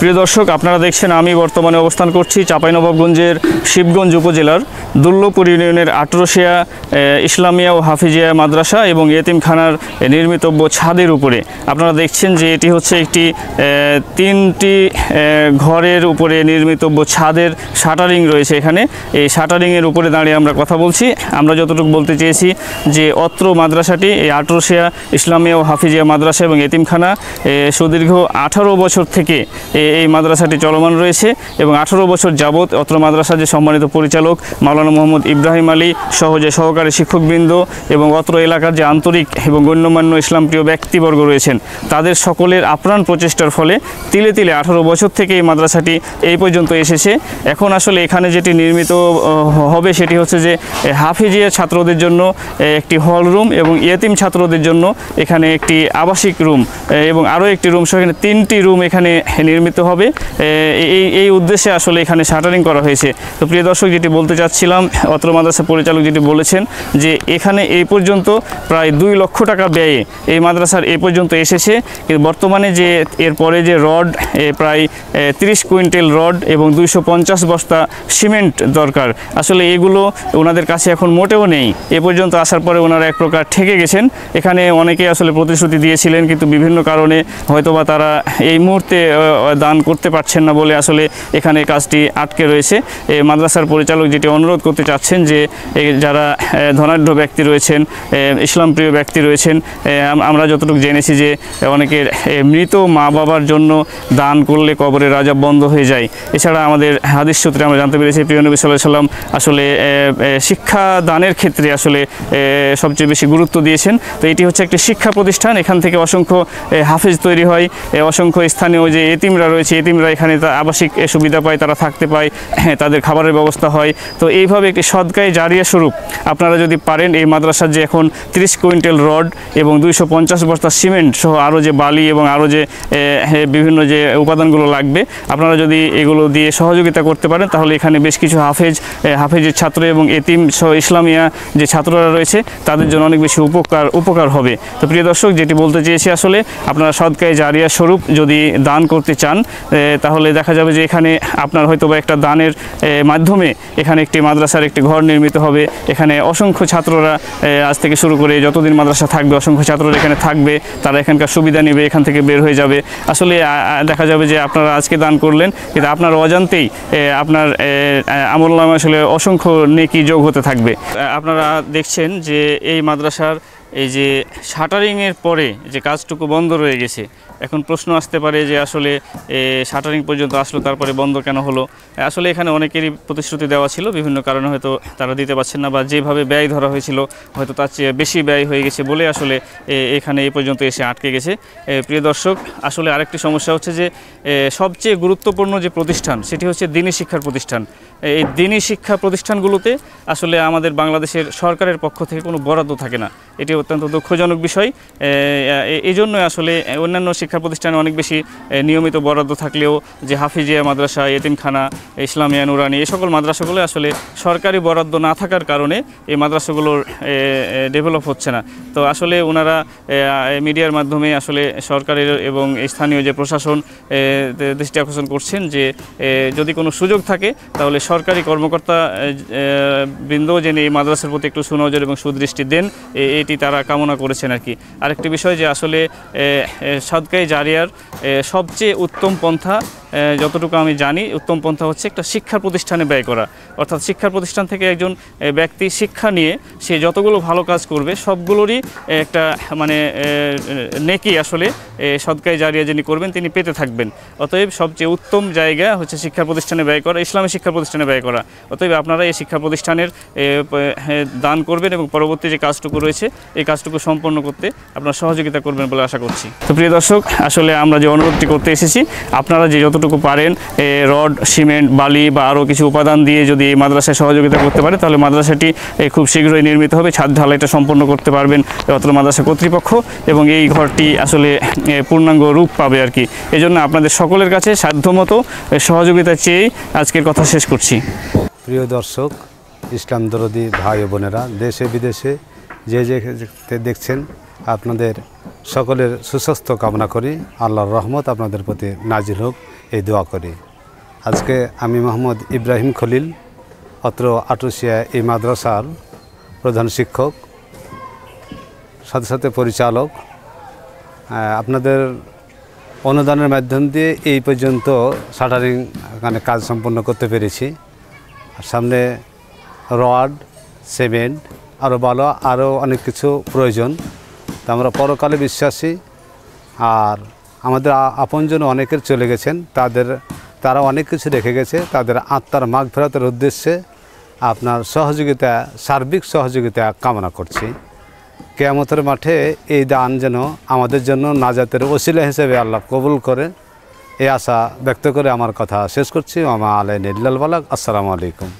প্রিয় দর্শক, আপনারা দেখছেন আমি বর্তমানে অবস্থান করছি চাঁপাইনবাবগঞ্জের শিবগঞ্জ উপজেলার দুর্লভপুর ইউনিয়নের আটরশিয়া ইসলামিয়া ও হাফিজিয়া মাদ্রাসা এবং এতিমখানার নির্মিতব্য ছাদের উপরে। আপনারা দেখছেন যে এটি হচ্ছে একটি 3টি ঘরের উপরে নির্মিতব্য ছাদের শাটারিং রয়েছে। এখানে এই শাটারিংয়ের উপরে দাঁড়িয়ে আমরা কথা বলছি। আমরা যতটুকু বলতে চেয়েছি যে অত্র মাদ্রাসাটি এই আটরশিয়া ইসলামিয়া ও হাফিজিয়া মাদ্রাসা এবং এতিমখানা সুদীর্ঘ 18 বছর থেকে এই মাদ্রাসাটি চলমান রয়েছে এবং 18 বছর যাবৎ অত্র মাদ্রাসার যে সম্মানিত পরিচালক মাওলানা মোহাম্মদ ইব্রাহিম আলী সহ যে সহকারী শিক্ষকবৃন্দ এবং অত্র এলাকার যে আন্তরিক এবং গণ্যমান্য ইসলামপ্রিয় ব্যক্তিবর্গ রয়েছেন, তাদের সকলের আপ্রাণ প্রচেষ্টার ফলে তিলে তিলে 18 বছর থেকে এই মাদ্রাসাটি এই পর্যন্ত এসেছে। এখন আসলে এখানে যেটি নির্মিত হবে সেটি হচ্ছে যে হাফিজিয়া ছাত্রদের জন্য একটি হল রুম এবং ইয়েতিম ছাত্রদের জন্য এখানে একটি আবাসিক রুম এবং আরও একটি রুম সহ এখানে 3টি রুম এখানে নির্মিত হবে। এই উদ্দেশ্যে আসলে এখানে শাটারিং করা হয়েছে। তো প্রিয় দর্শক, যেটি বলতে চাচ্ছিলাম, অত্র মাদ্রাসা পরিচালক যেটি বলেছেন যে এখানে এই পর্যন্ত প্রায় 2 লক্ষ টাকা ব্যয়ে এই মাদ্রাসার এই পর্যন্ত এসেছে। কিন্তু বর্তমানে যে এরপরে যে রড প্রায় 30 কুইন্টাল রড এবং 250 বস্তা সিমেন্ট দরকার, আসলে এগুলো ওনাদের কাছে এখন মোটেও নেই। এ পর্যন্ত আসার পরে ওনারা এক প্রকার ঠেকে গেছেন। এখানে অনেকে আসলে প্রতিশ্রুতি দিয়েছিলেন, কিন্তু বিভিন্ন কারণে হয়তোবা তারা এই মুহূর্তে দান করতে পারছেন না বলে আসলে এখানে কাজটি আটকে রয়েছে। মাদ্রাসার পরিচালক যেটি অনুরোধ করতে চাচ্ছেন যে যারা ধনাঢ্য ব্যক্তি রয়েছেন, ইসলামপ্রিয় ব্যক্তি রয়েছেন, আমরা যতটুকু জেনেছি যে অনেকের মৃত মা বাবার জন্য দান করলে কবরের আযাব বন্ধ হয়ে যায়। এছাড়া আমাদের হাদিস সূত্রে আমরা জানতে পেরেছি প্রিয় নবী সাল্লাল্লাহু আলাইহি ওয়াসাল্লাম আসলে শিক্ষা দানের ক্ষেত্রে আসলে সবচেয়ে বেশি গুরুত্ব দিয়েছেন। তো এটি হচ্ছে একটি শিক্ষা প্রতিষ্ঠান। এখান থেকে অসংখ্য হাফেজ তৈরি হয়, অসংখ্য স্থানীয় যে এতিমরা রয়েছে, এতিমরা এখানে আবাসিক সুবিধা পায়, তারা থাকতে পায়, তাদের খাবারের ব্যবস্থা হয়। তো এইভাবে একটি সদকায়ে জারিয়া স্বরূপ আপনারা যদি পারেন এই মাদ্রাসার যে এখন 30 কুইন্টাল রড এবং 250 বস্তা সিমেন্ট সহ আরও যে বালি এবং আরও যে বিভিন্ন যে উপাদানগুলো লাগবে, আপনারা যদি এগুলো দিয়ে সহযোগিতা করতে পারেন তাহলে এখানে বেশ কিছু হাফেজের ছাত্র এবং এতিম সহ ইসলামিয়া যে ছাত্ররা রয়েছে তাদের জন্য অনেক বেশি উপকার হবে। তো প্রিয় দর্শক, যেটি বলতে চেয়েছি আসলে আপনারা সদকায়ে জারিয়া স্বরূপ যদি দান করতে চান তাহলে দেখা যাবে যে এখানে আপনার হয়তো বা একটা দানের মাধ্যমে এখানে একটি মাদ্রাসার একটি ঘর নির্মিত হবে। এখানে অসংখ্য ছাত্ররা আজ থেকে শুরু করে যতদিন মাদ্রাসা থাকবে অসংখ্য ছাত্ররা এখানে থাকবে, তারা এখানকার সুবিধা নেবে, এখান থেকে বের হয়ে যাবে। আসলে দেখা যাবে যে আপনারা আজকে দান করলেন, কিন্তু আপনার অজান্তেই আপনার আমলনামায় আসলে অসংখ্য নেকি যোগ হতে থাকবে। আপনারা দেখছেন যে এই মাদ্রাসার এই যে শাটারিংয়ের পরে যে কাজটুকু বন্ধ রয়ে গেছে, এখন প্রশ্ন আসতে পারে যে আসলে শাটারিং পর্যন্ত আসলো তারপরে বন্ধ কেন হলো। আসলে এখানে অনেকেরই প্রতিশ্রুতি দেওয়া ছিল, বিভিন্ন কারণে হয়তো তারা দিতে পারছেন না বা যেভাবে ব্যয় ধরা হয়েছিল হয়তো তার চেয়ে বেশি ব্যয় হয়ে গেছে বলে আসলে এখানে এই পর্যন্ত এসে আটকে গেছে। প্রিয় দর্শক, আসলে আরেকটি সমস্যা হচ্ছে যে সবচেয়ে গুরুত্বপূর্ণ যে প্রতিষ্ঠান সেটি হচ্ছে দ্বীনি শিক্ষার প্রতিষ্ঠান। এই দ্বীনি শিক্ষা প্রতিষ্ঠানগুলোতে আসলে আমাদের বাংলাদেশের সরকারের পক্ষ থেকে কোনো বরাদ্দ থাকে না। এটি অত্যন্ত দুঃখজনক বিষয়। এই জন্যই আসলে অন্যান্য শিক্ষা প্রতিষ্ঠানে অনেক বেশি নিয়মিত বরাদ্দ থাকলেও যে হাফিজিয়া মাদ্রাসা, এতিমখানা, ইসলামিয়া, নুরানি এই সকল মাদ্রাসাগুলো আসলে সরকারি বরাদ্দ না থাকার কারণে এই মাদ্রাসাগুলোর ডেভেলপ হচ্ছে না। তো আসলে ওনারা মিডিয়ার মাধ্যমে আসলে সরকারের এবং স্থানীয় যে প্রশাসন দৃষ্টি আকর্ষণ করছেন যে যদি কোনো সুযোগ থাকে তাহলে সরকারি কর্মকর্তা বৃন্দ যেন এই মাদ্রাসার প্রতি একটু সুনজর এবং সুদৃষ্টি দেন, এটি তারা কামনা করেছেন আর কি। আরেকটি বিষয় যে আসলে সদকায়ে জারিয়ার সবচেয়ে উত্তম পন্থা যতটুকু আমি জানি, উত্তম পন্থা হচ্ছে একটা শিক্ষা প্রতিষ্ঠানে ব্যয় করা। অর্থাৎ শিক্ষা প্রতিষ্ঠান থেকে একজন ব্যক্তি শিক্ষা নিয়ে সে যতগুলো ভালো কাজ করবে সবগুলোরই একটা মানে নেকি আসলে সদকায়ে জারিয়া যিনি করবেন তিনি পেতে থাকবেন। অতএব সবচেয়ে উত্তম জায়গা হচ্ছে শিক্ষা প্রতিষ্ঠানে ব্যয় করা, ইসলামী শিক্ষা প্রতিষ্ঠানে ব্যয় করা। অতএব আপনারা এই শিক্ষা প্রতিষ্ঠানের দান করবেন এবং পরবর্তী যে কাজটুকু রয়েছে এই কাজটুকু সম্পন্ন করতে আপনারা সহযোগিতা করবেন বলে আশা করছি। তো প্রিয় দর্শক, আসলে আমরা যে অনুরোধটি করতে এসেছি আপনারা যে যতটুকু পারেন রড, সিমেন্ট, বালি বা আরও কিছু উপাদান দিয়ে যদি এই মাদ্রাসায় সহযোগিতা করতে পারে তাহলে মাদ্রাসাটি খুব শীঘ্রই নির্মিত হবে। ছাদ ঢালাইটা সম্পন্ন করতে পারবেন অত্র মাদ্রাসা কর্তৃপক্ষ এবং এই ঘরটি আসলে পূর্ণাঙ্গ রূপ পাবে আর কি। এই জন্য আপনাদের সকলের কাছে সাধ্যমতো সহযোগিতা চেয়ে আজকের কথা শেষ করছি। প্রিয় দর্শক, ইসলাম দরদি ভাই ও বোনেরা, দেশে বিদেশে যে দেখছেন, আপনাদের সকলের সুস্বাস্থ্য কামনা করি। আল্লাহর রহমত আপনাদের প্রতি নাজিল হোক এই দোয়া করি। আজকে আমি মোহাম্মদ ইব্রাহিম খলিল, অত্র আটরশিয়া এই মাদ্রাসার প্রধান শিক্ষক, সাথে সাথে পরিচালক। আপনাদের অনুদানের মাধ্যম দিয়ে এই পর্যন্ত শাটারিং কাজ সম্পন্ন করতে পেরেছি। সামনে রড, সিমেন্ট, আরও অনেক কিছু প্রয়োজন। তা আমরা পরকালে বিশ্বাসী। আর আমাদের আপনজন অনেকের চলে গেছেন, তারা অনেক কিছু রেখে গেছে। তাদের আত্মার মাগফিরাতের উদ্দেশ্যে আপনার সহযোগিতা, সার্বিক সহযোগিতা কামনা করছি। কিয়ামতের মাঠে এই দান যেন আমাদের জন্য নাজাতের ওসিলা হিসেবে আল্লাহ কবুল করে, এই আশা ব্যক্ত করে আমার কথা শেষ করছি। ওমা আলাইনা ইল্লাল বালাগ। আসসালামু আলাইকুম।